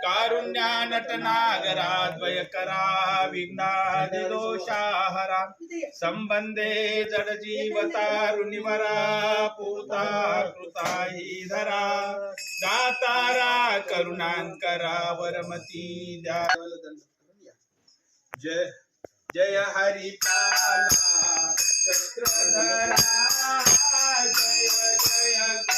कारुण्या नटनागराद्वय करा विघ्नादि दोषाहरा संबंधे जड जीवतारुणिवरा पूता कृता हि धरा दातारा करुणांकरा वरमती द्या जय जय हरिपाला चक्रधरा जय जय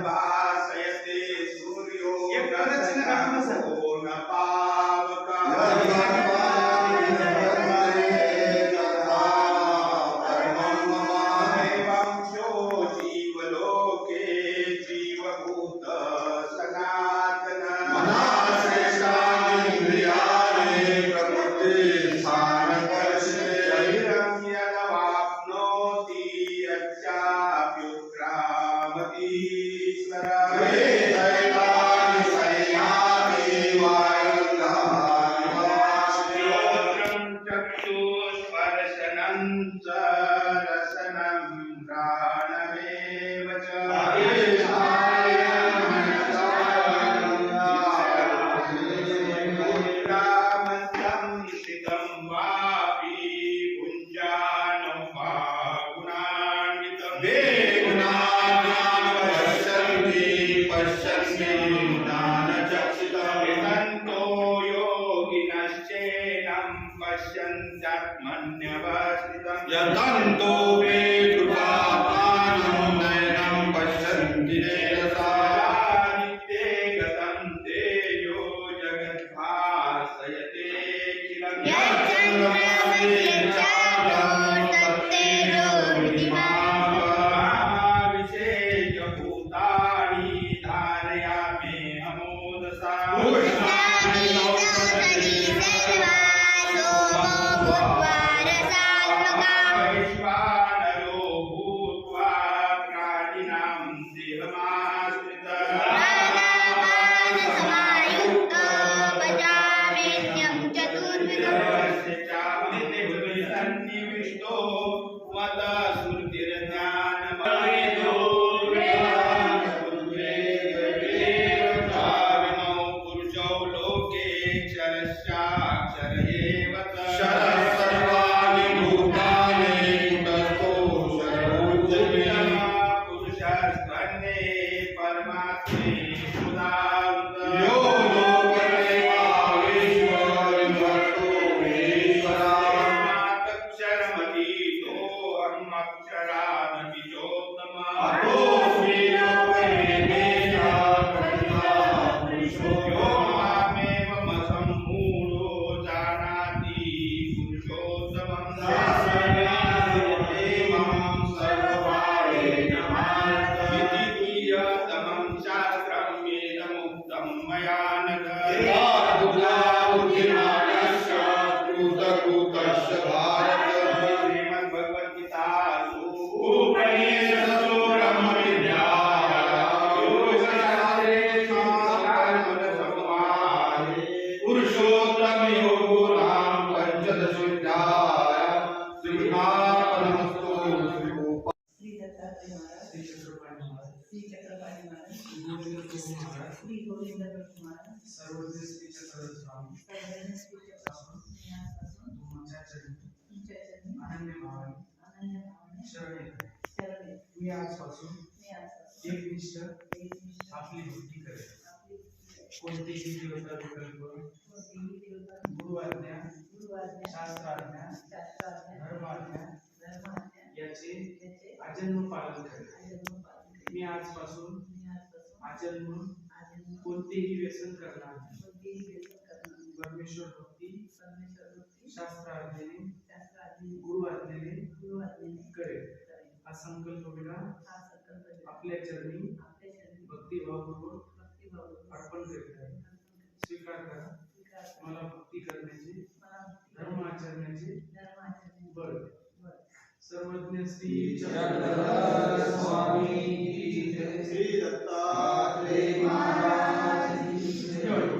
भासयते सूर्यो न पावका वंशो जीवलोके जीवभूत सनातन शरीरं यदवाप्नोति यच्चाप्युत्क्रामतीश्वरः श्रोत्रं चक्षुस्पर्शनं च रसनं घ्राणमेव च मुद्रामन्तं शितं वापि भुञ्जानं वा गुणान्वितं यतन्तो योगिनश्चैनं पश्यन्त्यात्मन्यवस्थितं यतन्तो मे कृपापानं नयनं पश्यन्ति चेतसा नित्ये गतं तेजो जगद्भासयतेऽखिलं महाविशेषभूतानि धारयामि अमोदसा वैश्वानरो भूत्वा प्राणिनां सन्निविष्टो मद स्मृतिर्ज्ञानमो पुरुषो लोके क्षरश्चाक्षर एव सर्वाणि भूतानि कुटस्थो सर्वोच्चते पुरुषस्पन्ने परमात्मे सुधावृत यो लोकदेवावेश्वरो अक्षरमतीतोऽहमक्षरानतिचोत्तमः अतोऽस्मि लोकवेदेशा यो मामेवमसम्मूढो जानाति पुरुषोत्तमं मां सर्वभावेन भारत द्वितीयतमं शास्त्रम् एतमुक्तं मया नघ बुद्धिमानस्य कृतकृतस्य भारत श्रीमद्भगवद्गीतासु उपनिषदसु ब्रह्मविद्यायां योगशास्त्रे पुरुषोत्तमयोगो नाम पञ्चदशोऽध्यायः श्रीकृष्णार्पणमस्तु श्री दत्तात्रय महाराज, श्री चक्रपाणी महाराज, श्री गोविंद महाराज, सर्वज्ञ श्री चक्रधर स्वामी सर्वज्ञ श्री चक्रपाणी तुमच्या चरणी तुमच्या चरणी अनन्य भावाने अनन्य भावाने शरण येतो. शरण येतो. मी आजपासून मी आजपासून एकनिष्ठ एकनिष्ठ आपली भक्ती करेन. आपली कोणतेही देवता विकल्प कोणतीही देवता, गुरुआज्ञा गुरुआज्ञा, शास्त्राज्ञा शास्त्राज्ञा, धर्माज्ञा धर्माज्ञा याचे याचे आजन्म पालन करेन. आजन्म पालन करेन. मी आजपासून मी आजपासून आजन्म आजन्म कोणतेही व्यसन करणार नाही. कोणतीही व्यसन करणार नाही. परमेश्वर भक्ती परमेश्वर भक्ती, शास्त्राज्ञेने शास्त्राज्ञेने, गुरुआज्ञेने गुरुआज्ञेने करेन. करेन. हा संकल्प विना हा संकल्प घेऊन आपल्या चरणी आपल्या चरणी भक्तिभावपूर्वक भक्तिभावाने अर्पण करीत आहे. स्वीकार करा. स्वीकार करा. मला भक्ती करण्याचे मला भक्ती धर्म आचरण्याचे धर्माचरणाचे बळ बळ. सर्वज्ञ श्री चक्रधर स्वामी की जय. श्री दत्तात्रेय महाराज की जय.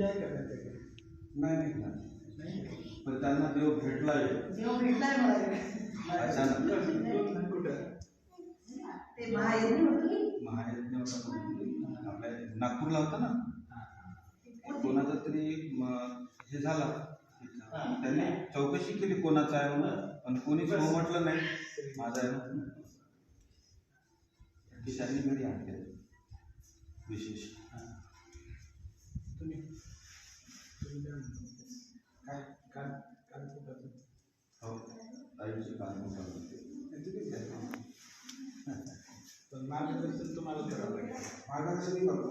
पूजा आहे का त्यांच्याकडे? नाही नाही. पण त्यांना देव भेटला आहे देव भेटलाय मला अचानक. कुठं? ते महायज्ञ होतं की महायज्ञ होता आपल्या नागपूरला होता ना, कोणाचा तरी हे झाला, त्यांनी चौकशी केली कोणाचा आहे म्हणून, पण कोणीच हो म्हटलं नाही माझा आहे म्हणून. की त्यांनी घरी आणले विशेष. तुम्ही काय काल काल कुठं? हो, ताईचे काम होते. पण मार्गदर्शन तुम्हाला करावं लागेल. मार्गदर्शन करतो.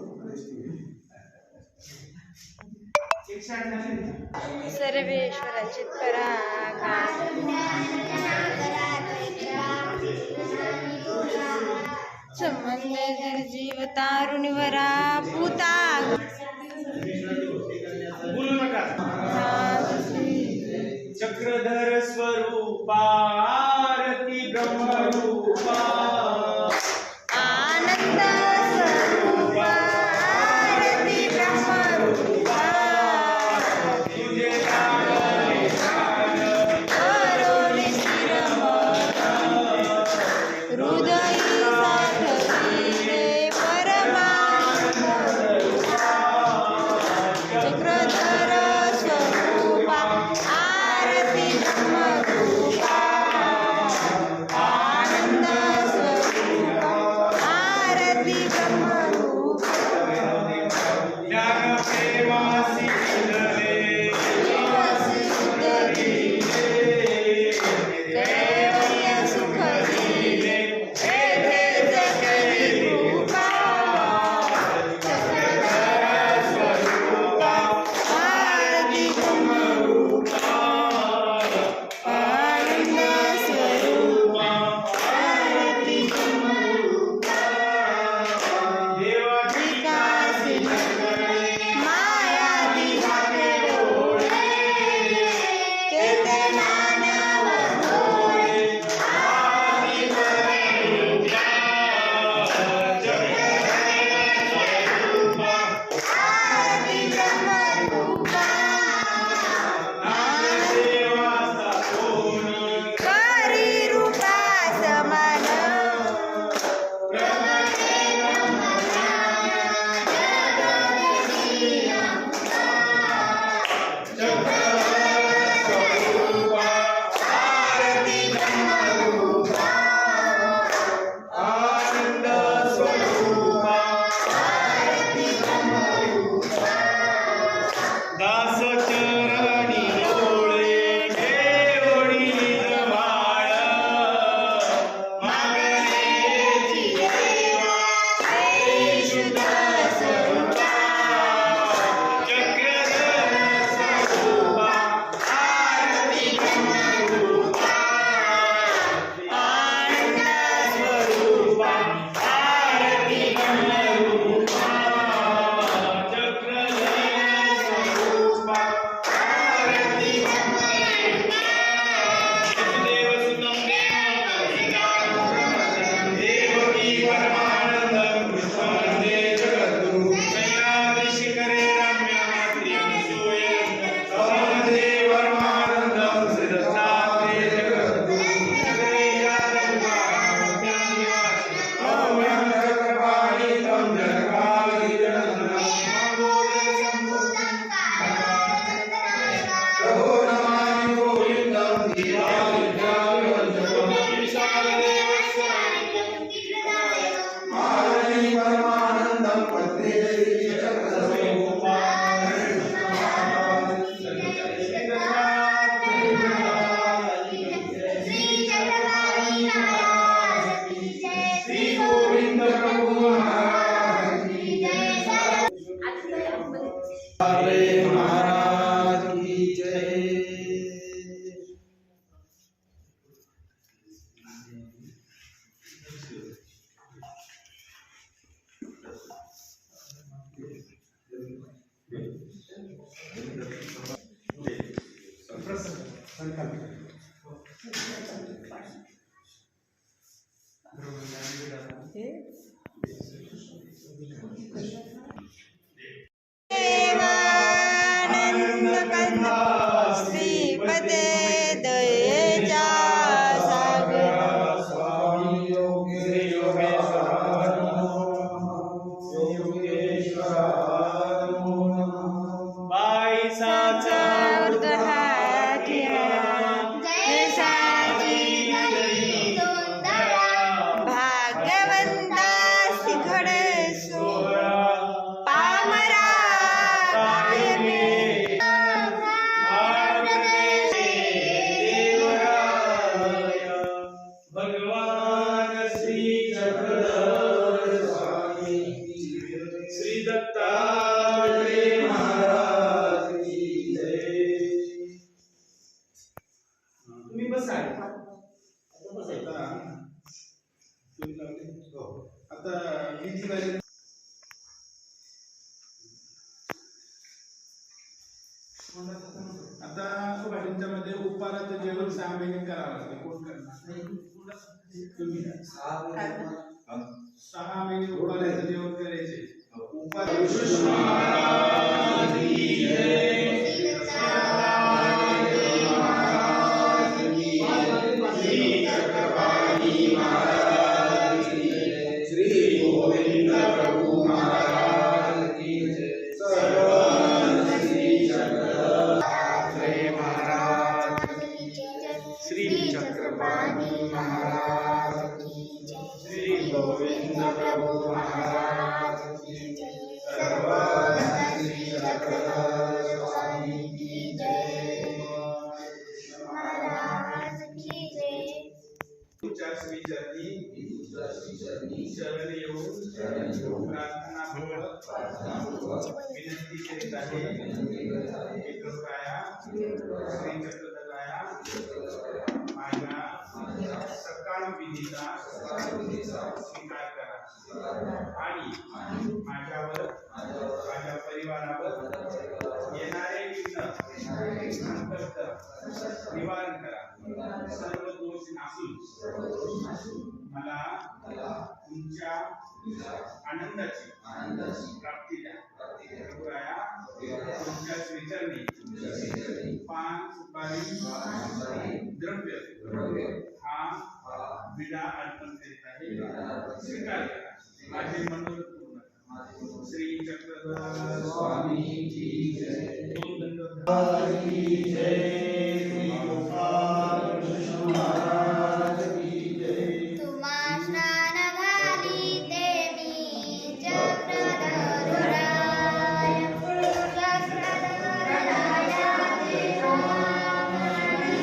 सर्वेश्वराची पराकाष्ठा संबंध जर जीव तारुणीवरा पुता बोलू नका. चक्रधर स्वरूपा आरती ब्रह्मरूपा आनंद स्वरूपा आरती ब्रह्मरूपा तुझे नाम करोनी शिरमोहन हृदयी साठविले परमानंद चक्रधर स्वरूपा आरती ब्रह्मरूपा आनंद स्वरूपा आरती ब्रह्मरूपा ज्ञान प्रेमासी दिले कैवल्य सुख दिले येथे जगली रूपा चक्रधर स्वरूपा आरती ब्रह्मरूपा आनंद स्वरूपा आरती ब्रह्मरूपा देवाची विकासी माया दिवाके डोळे केते मानव भोळे आरती ब्रह्मरूपा आरती ब्रह्मरूपा देवाचा कोणी करी रूपा समान आनंद स्वरूपा दास चरणी डोळे ठेवणी जमाळ मागण्याची देवा हे शुद्ध स्वरूपा चक्रधर स्वरूपा आरती ब्रह्मरूपा आनंद स्वरूपा आरती ब्रह्मरूपा चक्रधर स्वरूपा आरती देवकी परमानंद कृष्ण वंदे जगद्गुरु नैरादिशि करे रम्य प्रियं सूयं वंदे परमानंदं सिद्धात्रे जगद्गुरु जगरे तं जगकारि प्रभो नमामि गोविन्दं आरती परमानंदं पत्रे चक्रधरस्वरूपा श्री गोविंद प्रभु महाराज की हरे महाराज की जय. देवा ते दयेच्या सागरा. स्वामी योगेश्वराय नमो नमः. बाईसाचा हाती जैसाची नाही दोंदरा. भाग्यवंतास घडसो पामरा कायमे. भगवान श्री चक्रधर स्वामी श्री दत्तात्रेय महाराज की जय. तुम्ही बसा. आता विधी झाली. आता तुमच्यामध्ये उपाराचं जेवण 6 महिने करावं लागतं. कोण करणार? तुम्ही 6 महिने उपाराचं जेवण करायचे. उपार महाराज की जय. श्री चक्रपाणी महाराज की जय. श्री गोविंद प्रभु महाराज की जय. सर्व श्री चक्रधर महाराज की जय. श्री चक्रपाणी महाराज की जय. श्री गोविंद प्रभु महाराज की जय. सर्व श्री चक्रधर स्वामी की जय. महाराज की जय. तुमच्या श्रीचरणी शरण येऊन प्रार्थनापूर्वक विनंती करीत आहे की कृपया श्री चक्रधराया माझ्या सकाळ विधीचा स्वीकार करा आणि माझ्यावर माझ्या परिवारावर येणारे विघ्न संकट निवारण करा. सर्व दोष नासून मला तुमच्या आनंदाची प्राप्ती द्या. कृपया तुमच्या श्रीचरणी पान सुपारी द्रव्य हा विडा अर्पण करीत आहे. स्वीकार करा. माझे मनोरथ पूर्ण करा. श्री चक्रधर स्वामी की जय. दोन दंडवत की जय. श्री गोपाल कृष्ण महाराज की जय. तुम्हा स्नान घाली ते मी चक्रधराय. चक्रधराया देवा मनी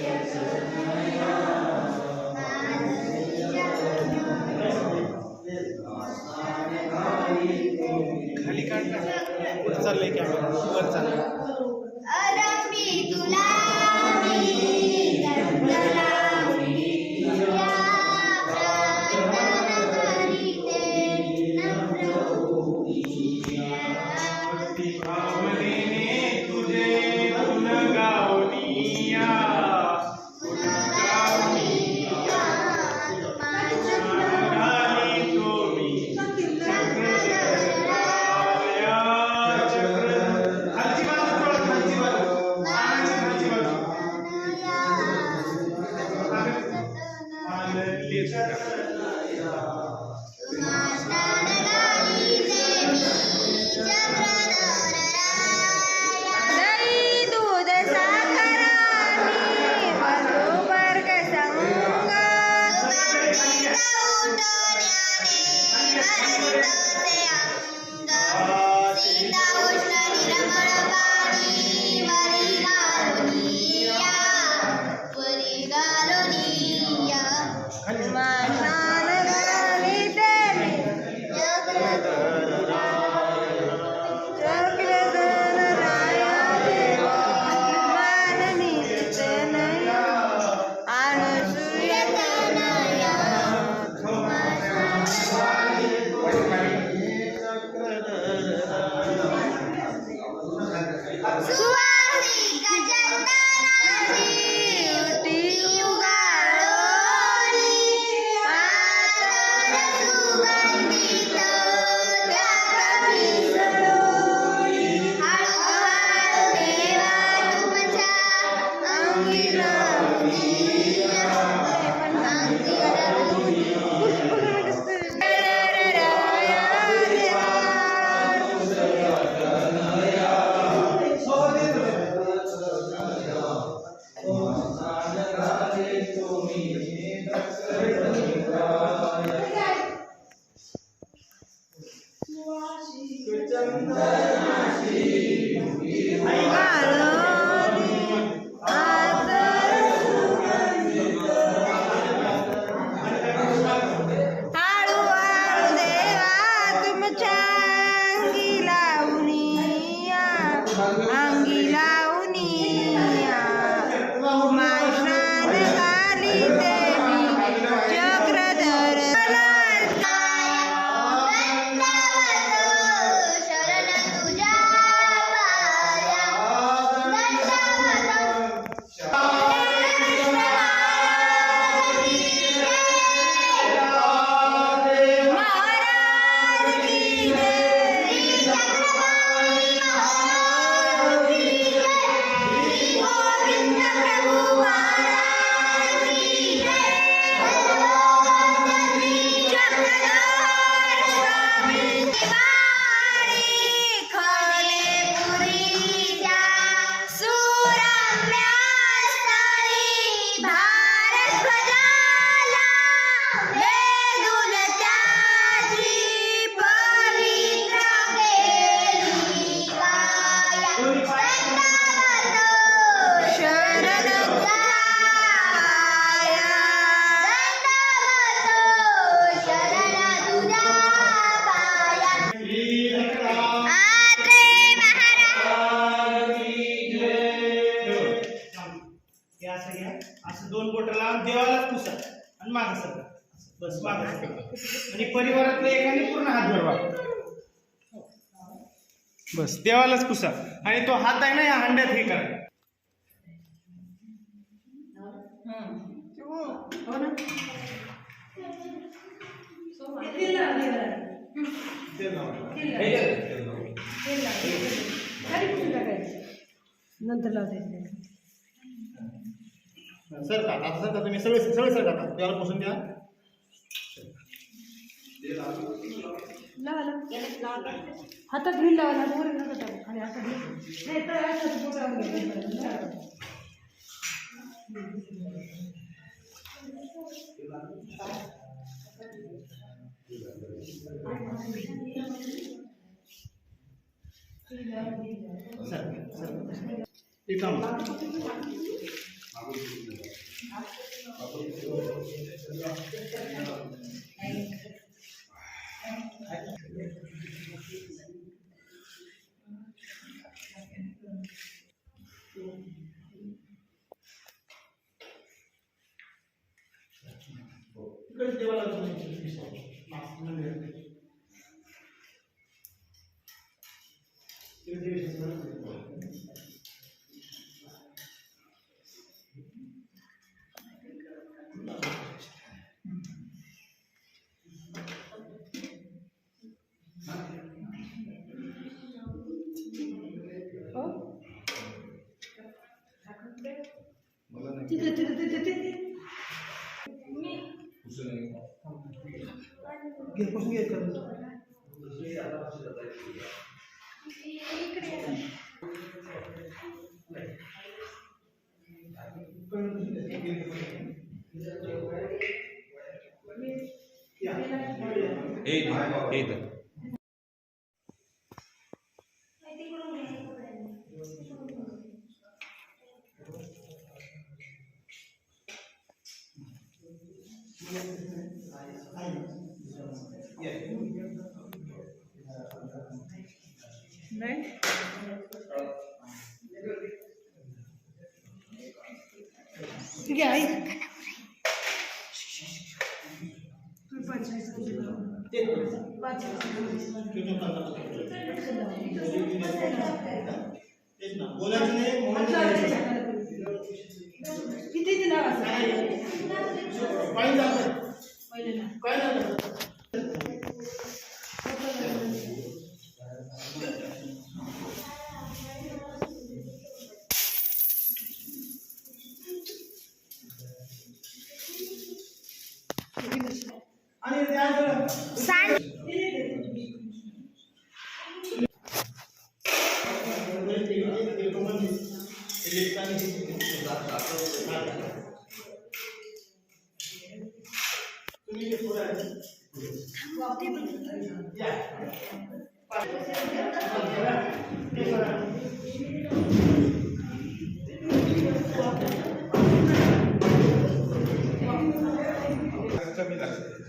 चक्रधराया. खाली काढला. पुढे चाललंय कॅमेरा. वर चाललंय. अरंबी तुला मी दत्तलावणी. या प्रार्थना करीते नम्र होई. भावनेने तुझे गुण गावनिया. गाली तुम्ही चक्रधराया. खालची बाजू थोडं, खालची बाजू. खालची बाजू. आनंदी दही दूध साखर आणि बरोबर संग. सीता उष्ण निर्मळ पाणी वरी घालुनिया. वरी घालुनिया. माशान घाली देवी चक्रधराया देवा माननी तनया. अनसूय तनया. सुवासिक चंदनाची उटी उगाळोली. पातळ सुगंधित त्यात मिसळोली. हळूहळू देवा तुमच्या अंगी लावणी माशान काली देवी चक्रधर शरण तुझ्या पाया असं दोन बोट लावून देवालाच पुसा आणि मागे सरका बस मागे आणि परिवारातल्या एकाने पूर्ण हात भरवा बस देवालाच पुसा आणि तो हात आहे ना या हांड्यात हे करा नंतर लावते सर का आता सर का तुम्ही सगळे सगळे सर का देवाला पुसून द्या हातात घेऊन लावा वर नका टाकू आणि असं नाही तर असं बोटावर घ्यायचं. एक काम तिथे तिथे तिथे तिथे पुसून घे ठीक आहे आई बोलायचं नाही म्हणून किती दिला काय झालं काय झालं आणि कमी लागते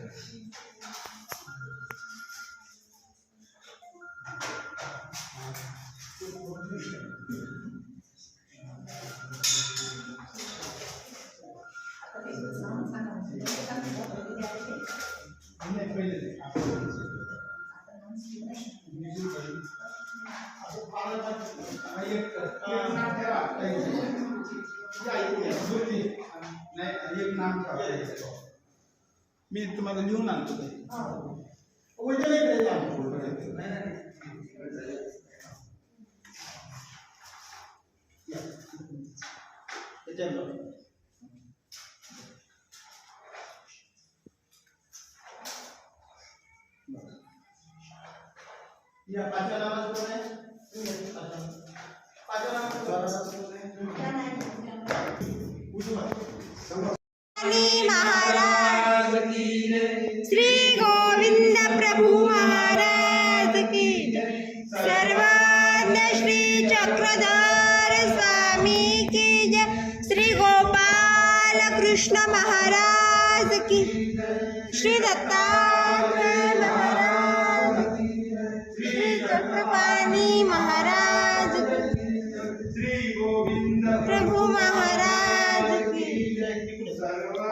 Thank you. नाही, पहिले ते. हा, एक नाम ठेवा. नाही, एक नाम ठेवा. मी तुम्हाला लिहून आणतो ते. या पाचव्या नावाचं कोण आहे? पाचव्या नावाचं कोण आहे? महाराज श्री गोविंद प्रभु महाराज की जय। सर्वज्ञ श्री चक्रधर स्वामी की जय। श्री गोपाल कृष्ण महाराज की। श्री दत्तात्रेय महाराज की। श्री चक्रपाणी महाराज की। श्री गोविंद प्रभु महाराज की।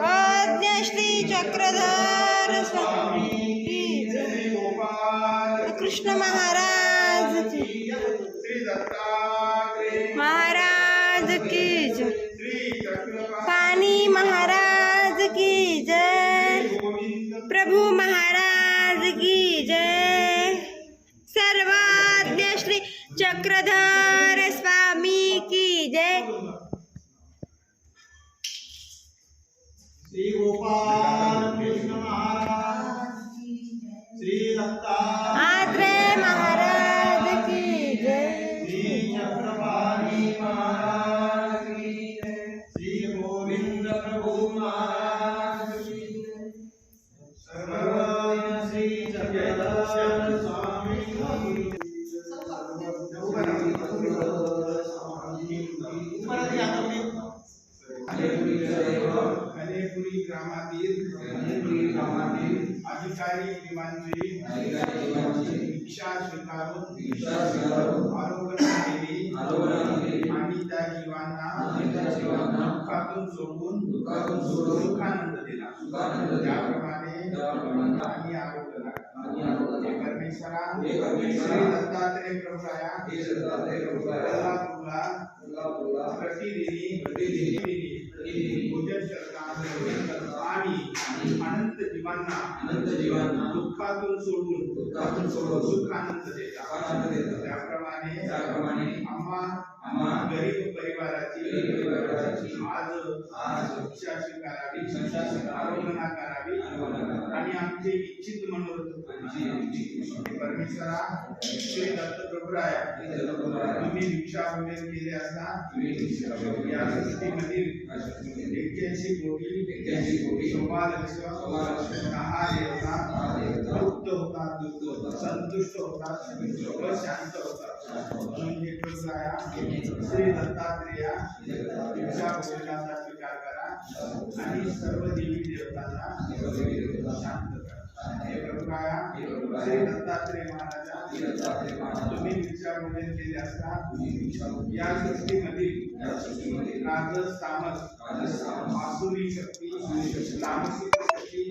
आज्ञा श्री चक्रधर स्वामी की जय। गोपाल कृष्ण महाराज की। श्री दत्तात्रेय महाराज की जय। श्री चक्रपाणी पानी महाराज की जय। गोविंद प्रभु महाराज की जय। सर्वज्ञ श्री चक्रधर स्वामी की जय। श्री गोपाल कृष्ण महाराज, श्री आत्रेय महाराज की जय। श्री चक्रपाणी महाराज की जय। श्री गोविंद प्रभु महाराज की जय। सर्वज्ञ श्री चक्रधर स्वामी की कलेपुरी ग्रामातील अधिकारी विमानची दीक्षा स्वीकारून आरोग्य केली आणि त्या जीवांना दुःखातून सोडून सुखानंद दिला। त्याप्रमाणे आणि आरोग्य परमेश्वरा श्री दत्तात्रेय प्रभुराया तुला प्रतिदिनी पूजन करता आणि अनंत जीवांना दुःखातून सोडून सुखानंद देता। त्याप्रमाणे आम्हा गरीब परिवाराची आज शिक्षा स्वीकारावी, आरोग्य करावी आणि आमचे इच्छित मनोरथ परमेश्वरा श्री दत्त प्रभुराया तुम्ही भिक्षा वगैरे केले असता या सृष्टीमधील 81 कोटी शोभालक्ष दहा देवता मुक्त होतात, संतुष्ट होतात व शांत होतात। म्हणून हे प्रभुराया श्री दत्तात्रेया भिक्षा भोजनाचा स्वीकार करा आणि सर्व देवी देवतांना शांत करा। हे प्रभुराया श्री दत्तात्रेय महाराजा तुम्ही भिक्षा भोजन केले असता या सृष्टीमधील राजस तामस आसुरी शक्ती तामसिक शक्ती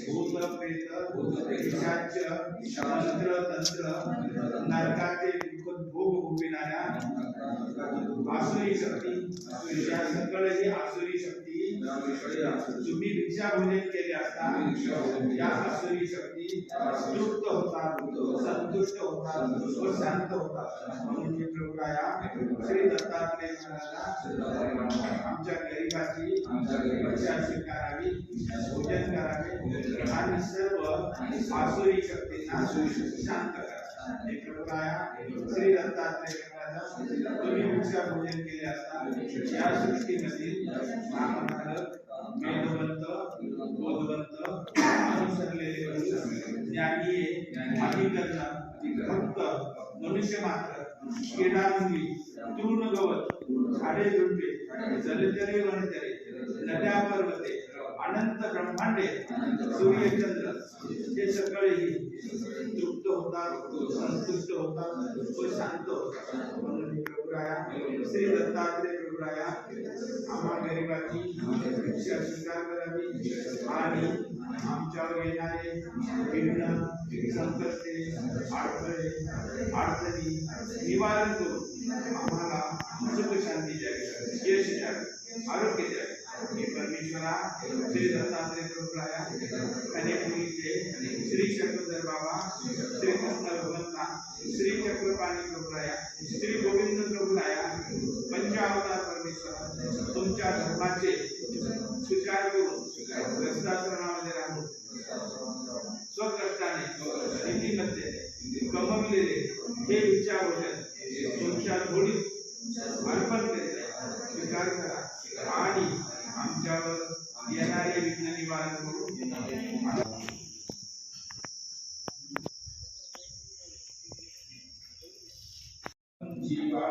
भूत प्रेत पिशाच मंत्र तंत्र नरकाचे भोग भोगविणाऱ्या आसुरी शक्ती या सकळही आसुरी शक्ती तुम्ही भिक्षा भोजन केले असता या आसुरी शक्ती तृप्त होतात, संतुष्ट होतात व शांत होतात। म्हणून प्रभुराया श्री दत्तात्रेय महाराजा आमच्या गरिबाची भिक्षा स्वीकारावी, भोजन करावे आणि सर्व आसुरी शक्तींना शांत करा। प्रभुराया श्री दत्तात्रेय महाराजा तुम्ही भिक्षा भोजन केले असता या सृष्टीमधील महाभारत वेदवंत बोधवंत अनुसरलेले ज्ञानी अधिकरण भक्त मनुष्य मात्र किडामुंगी तृण गवत झाडे झुडपे जलचरे वनचरे नद्या पर्वते अनंत ब्रह्मांडे सूर्यचंद्र हे सगळेही तृप्त होतात, संतुष्ट होतात व शांत होतात. म्हणून हे प्रभुराया श्री दत्तात्रय प्रभुराया आम्हा गरिबांची भिक्षा स्वीकार करावी आणि आमच्यावर येणारे विघ्न, संकटे, अडचणी निवारण करून आम्हाला सुख शांती द्यावी, यश द्यावे, आरोग्य द्यावे. हे परमेश्वरा श्री दत्तात्रय प्रभुराया कन्याकुमारीचे श्री चक्रधर बाबा, श्री कृष्ण भगवंता, श्री चक्रपाणी प्रभुराया, श्री गोविंद प्रभुराया, पंचावतार परमेश्वरा तुमच्या धर्माचे स्वीकार करून ग्रस्ताश्रमामध्ये राहून स्वकष्टाने नीतीमध्ये कमवलेले हे विचार भोजन तुमच्या धोडीत अर्पण करीत स्वीकार करा आणि आमच्यावर येणारे विघ्न निवारण करून जीवा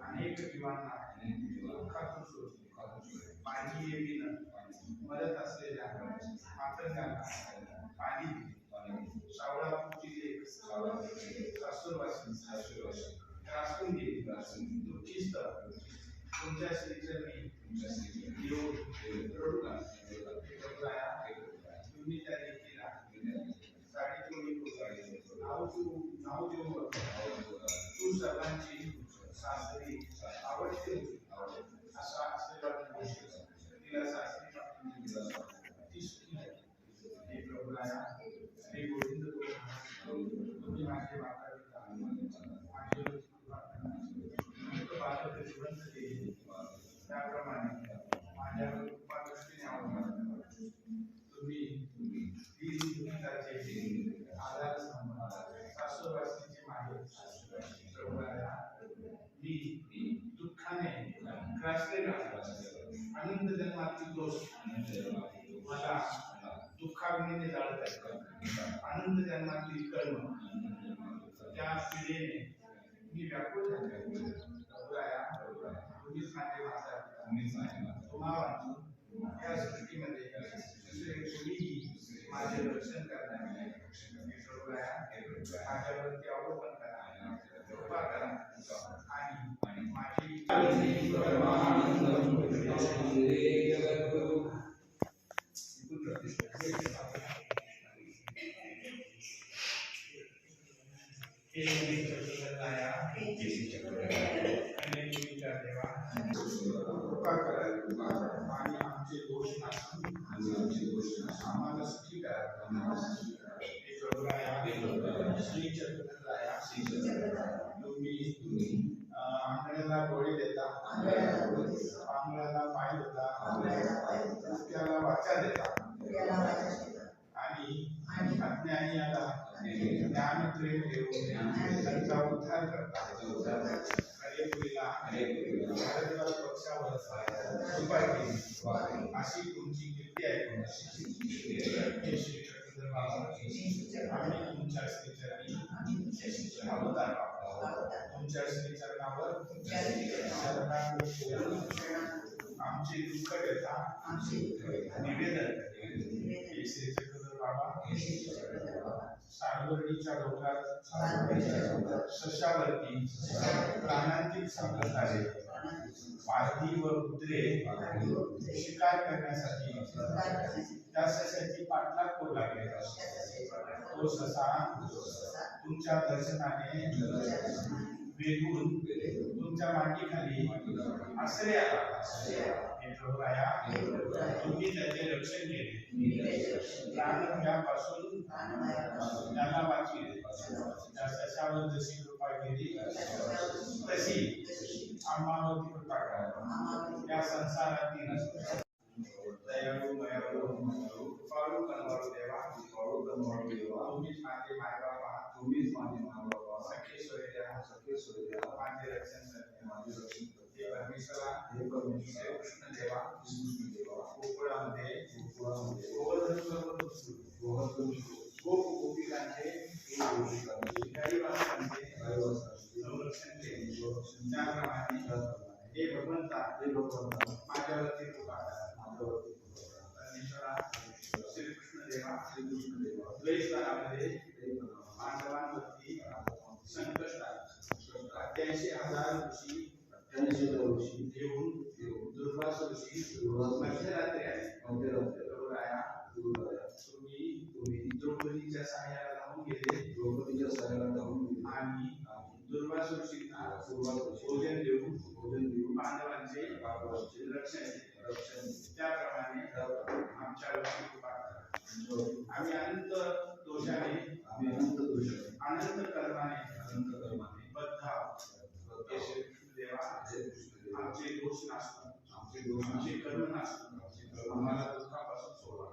अनेक जीवांना पाणी येईन मदत असलेल्या मातंगांना पाणी सावळा पुंची त्रासून दुःखीस्त तुमच्या श्रीचरणी येऊन रडू लागला. तुम्ही त्या रीतीला नाव देऊ तू सर्वांची सासरी आवडते असा आशीर्वाद तिला सासरी हे प्रभुराया श्री गोविंद तुम्ही माझे माता पिता माझे बालक जिवंत केले त्याप्रमाणे माझ्यावर कृपा दृष्टीने आवडतात. तुम्ही आधार सासूरवासीचे मागे प्रभुराया मी दुःखाने ग्रासलेला अनंत जन्मातील दोष मला दुःखाग्नीने जाळत आहेत. अनंत जन्मातील कर्म त्या पिढीने मी व्याकुळ झाले. प्रभुराया तुम्हीच माझे माता तुम्हाला या सृष्टीमध्ये दुसरे कोणीही माझे रक्षण करणार नाही. प्रभुराया माझ्यावरती अवलोकन करा, कृपा करा आणि माझी कृपा करा आणि आमचे दोष आम्हाला सुखी करा. श्री चक्रधराया तुम्ही आंगण्याला डोळे देता, पांगळ्याला पाय देता, त्याला वाचा देता आणि अज्ञानीयाला ज्ञान प्रेम देऊन त्यांचा उद्धार करता. हरेपुरीला भारद्वाज पक्षावर कृपा केली अशी तुमची कीर्ती आहे. हे श्री चक्रधर बाबा आम्ही तुमच्या श्रीचरणी अवतार तुमच्या श्रीचरणावर आमची दुःख व्यथा निवेदन हे श्री चक्रधर बाबा सागवडीच्या डोंगरात शशावरती प्राणांतिक संकटाने पारधी व कुत्रे शिकार करण्यासाठी त्या सशाची पाठलाग करू लागले. तो ससा तुमच्या दर्शनाने वेगून तुमच्या मांडीखाली आश्रय आला. हे प्रभुराया तुम्ही त्याचे रक्षण केले, प्राणभयापासून त्याला वाचविले. त्या सशावर जशी कृपा केली तशी आम्हावर कृपा करा. या संसारातील दयाळू त्याप्रमाणे हे भगवंता माझ्यावरती कृपा करा. परमेश्वरा श्रीकृष्ण देवा द्वैतकारामध्ये पांडवांवरती संकष्ट 88,000 ऋषी घेऊन दुर्वास ऋषी मध्यरात्री आले. तुम्ही द्रौपदीच्या सहाय्याला धावून गेले आणि दुर्वास ऋषींना भोजन देऊन पांडवांचे रक्षण केले. त्याप्रमाणे आमच्यावरती कृपा करा. आम्ही अनंत दोषाने अनंत कर्माने बद्ध आहोत. हे श्रीकृष्ण देवा आमचे दोष नासतो, आमचे कर्म नासतो, आम्हाला दुःखापासून सोडवा.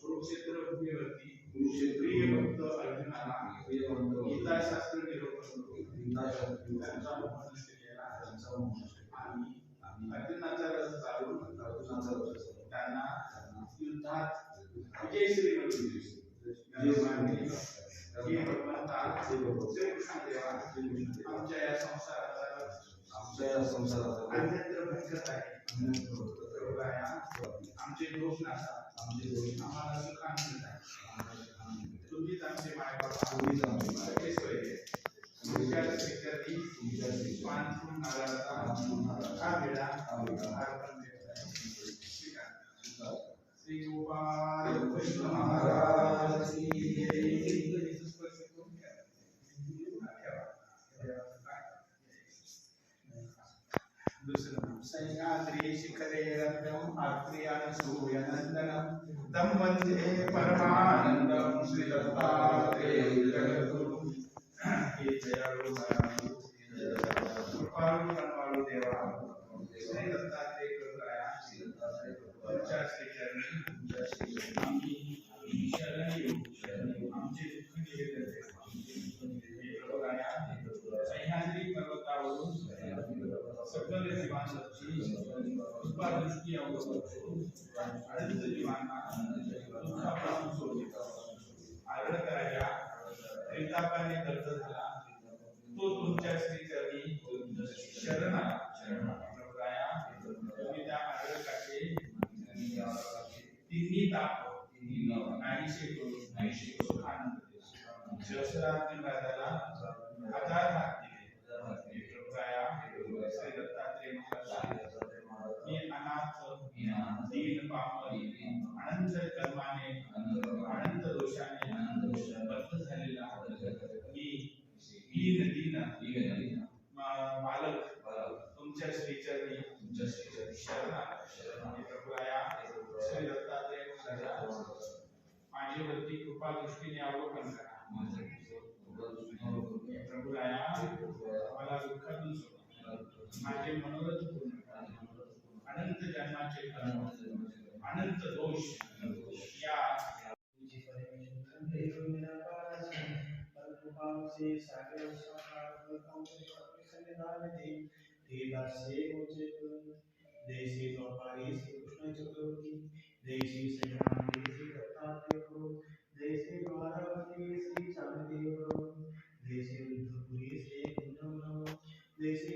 कुरुक्षेत्र भूमीवरती प्रिय भक्त अर्जुनाला गीताशास्त्र निरूपण करून त्यांचा मोह नष्ट केला आणि अर्जुनाचा रथ चालून त्यांना युद्धात विजयश्री मिळवली. हे भगवंता श्रीकृष्ण देवा आमच्या या संसाराचा अन्यत्र भटकत आहे. आमचे दोष नासा, आम्हाला सुखानंद आहे. तुम्हीच आमचे मायबाप, सगळे सोयरे. तुमच्याच विद्यार्थी पानफूल नारळाचा हा विडा अर्पण देत आहे. श्री गोपाल कृष्ण महाराज की जय. सह्याद्री शिखरे रत्नम आत्रेयान सूर्यनंदनम तम वंदे परमानंदम श्री दत्तात्रेय जगद्गुरु. हे दयाळु कृपाळु करुणाळु देवा श्री दत्तात्रेय कृपया तुमच्या श्रीचरणी आम्ही शरण येऊ. आमचे दुःख निवेदन सह्याद्री पर्वतावरून सकल जीवांची कृपा दृष्टी अवलंबून अनंत जीवांना दुःखापासून सोडवितो. आग्रह करायला त्रितापाने दर्द झाला तो तुमच्या श्रीचरणी शरण आला. प्रभुराया तुम्ही त्या आग्रहाचे तिन्ही ताप नाहीसे करून सुखानंद देऊ. सहस्रार्जुन राजाला हजार हात दिले. प्रभुराया श्री दत्तात्रेय महाराज मी अनाथ दीन पामर अनंत कर्माने अनंत दोषाने बद्ध झालेला मी दीन बालक तुमच्या श्रीचरणी शरण आलो. प्रभुराया श्री दत्तात्रेय महाराज माझ्यावरती कृपा दृष्टीने अवलोकन करा. प्रभुराया मला दुःखातून सोडा. माझे मनोरथ पूर्ण करा. अनंत जन्माचे कर्म अनंत दोष या देशी व्यापारी श्री कृष्ण चक्रवर्ती देशी सेनापती श्री दत्तात्रेय प्रभु देशी द्वारावती श्री चांददेव प्रभु देशी रुद्रपुरी श्री कुंजम देशी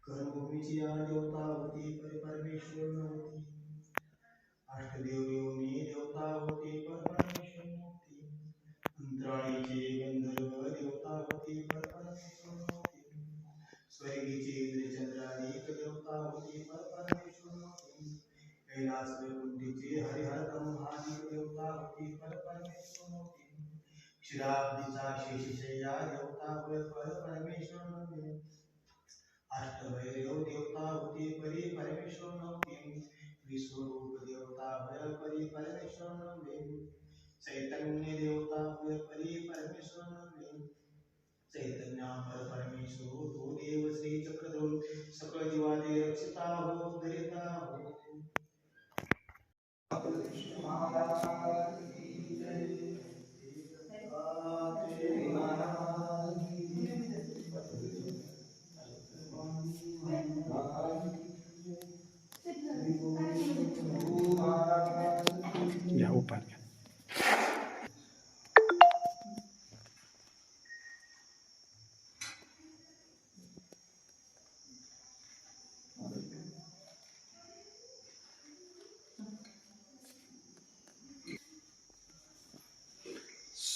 कर्मभूमीची देवता होती परमेश्वर नव्हती. अष्टदेव योनी देवता होती परमेश्वर नव्हती. अंतराळीचे गंधर्व देवता होती परमेश्वर नव्हती. स्वर्गीचे इंद्रचंद्राधिक देवता होती परमेश्वर नव्हती. कैलास वैकुंठीचे हरिहर ब्रह्मादिक देवता होती परमेश्वर नव्हती. क्षीराब्दीचा शेषशय्या देवता परमेश्वर नव्हते. अष्टभैरव देवता होती परी परमेश्वर नव्हती. विश्वरूप देवता परी परमेश्वर नव्हे. चैतन्य देवता परी परमेश्वर नव्हे. चैतन्यापर परमेश्वर तो देव श्री चक्रधर सकळ जीवादे रक्षिता हो धरिता हो.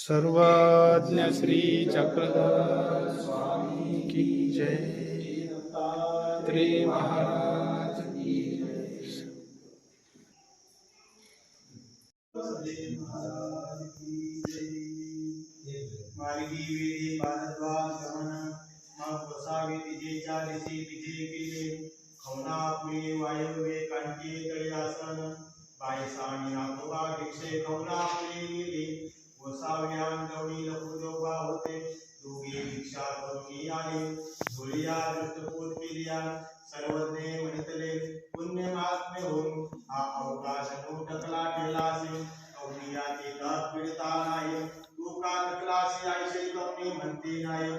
सर्वज्ञ श्री चक्रधर स्वामी की जय। दत्तात्रेय महाराज की जय। मार्गी वेदी भारद्वाज गमन मग वसावी तिजे चालिसी तिजे केले खवनापुरी वायव्ये कांची तळी आसन बायसाणी नाथोबा भिक्षे खवनापुरी गेली वसाव्यान गवळी लपुजोबा होते दोघे भिक्षा करून आले धुळिया दृष्टपूत केलिया सर्वज्ञे म्हणतले पुण्य महात्म्य होऊन हा अवकाश टकला ठेलासे कवनियाचे दात पिळता नाही तू का टकलासे आयशे कवनी म्हणते नाही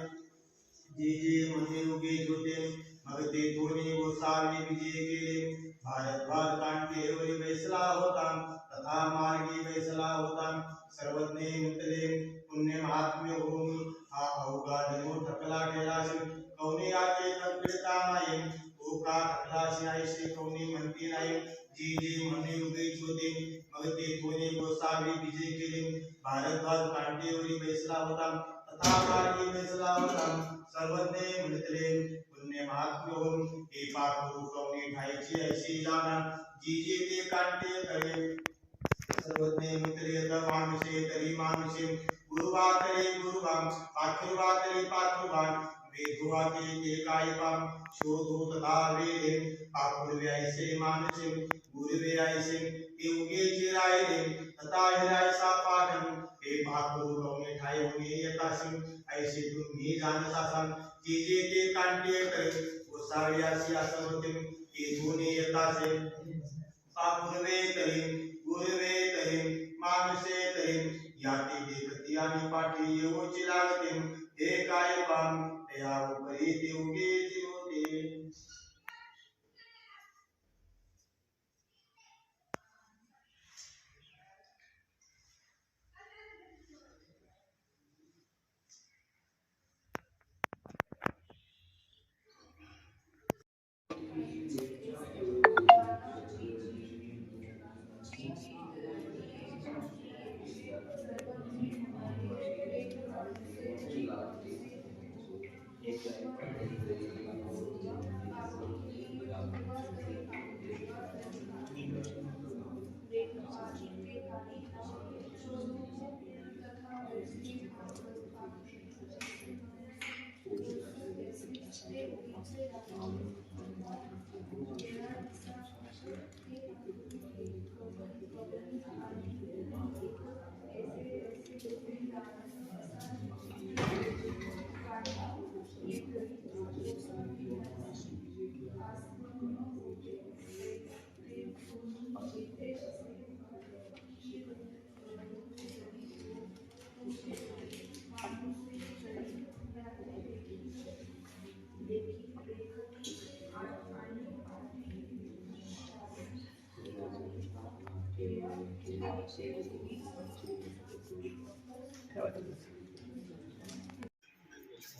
जे जे म्हणे उगे होते मग ते दोन्ही गोसावी विजय केले भारद्वाज कांटेवरी बैसला होता तथा मार्गी बैसला होता सर्वज्ञे म्हणतले पुण्य महात्म्य होऊन हा अवघा धनु ठकला ठेलासे कवनियाचे दात पिळता नाही तू का टकलासे आयशे कवनी म्हणते नाही जी जे म्हणे उगीच होते मग ते दोन्ही गोसावी विजय केले भारद्वाज कांटेवरी बैसला होता तथा मार्गी बैसला होता सर्वज्ञे म्हणतले पुण्य महात्म्य होऊन हे पाखरू कवनी ठायची अशी जाणा जी जे ते कांटे करे सर्वज्ञे म्हणतले तर माणसे तरी माणसे गुरुवा तरी गुरुवा पाखरुवा तरी पाखरुवा वेधुवा ते काय पाम शोधू तथा वेदे पाखुरवे ऐसे मानसे गुरुवे ऐसे ते उगेचे राहिले तथा हिरायसा पाठन हे पाखरू कवनी ठाय होणे येतासी ऐसे तुम्ही जाणत असाल जे जे ते कांटे करे गोसाव्यासी असं होते ते दोन्ही येतासे पाखुरवे तरी गुरुवे तरी माणसे तरी याती देखती आणि पाठी येऊची लागते हे काय पाम या उपरी ते उगेचे होते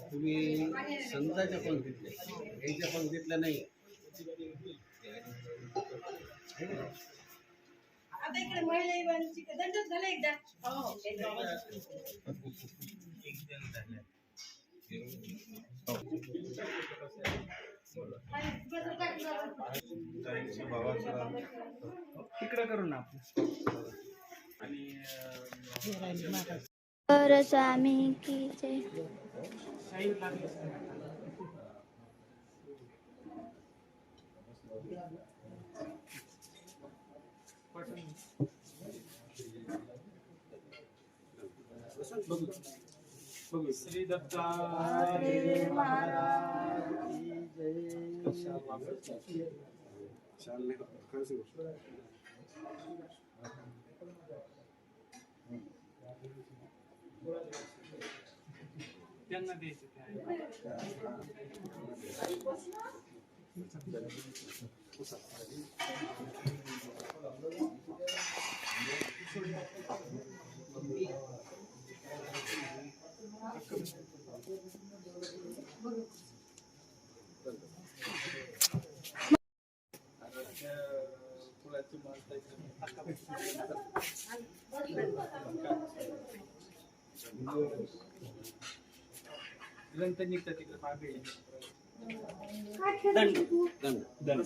तुम्ही संतांच्या पंक्तीतले यांच्या पंक्तीतलं नाही. आता इकडे महिला दंडच झालं एकदा तिकडे करू ना और स्वामी की जय. श्री दत्तात्रेय महाराज की जय. त्यांना द्यायचं ग्रंथ निघतात तिकडे मागे काय खेळ दंड तू? दंड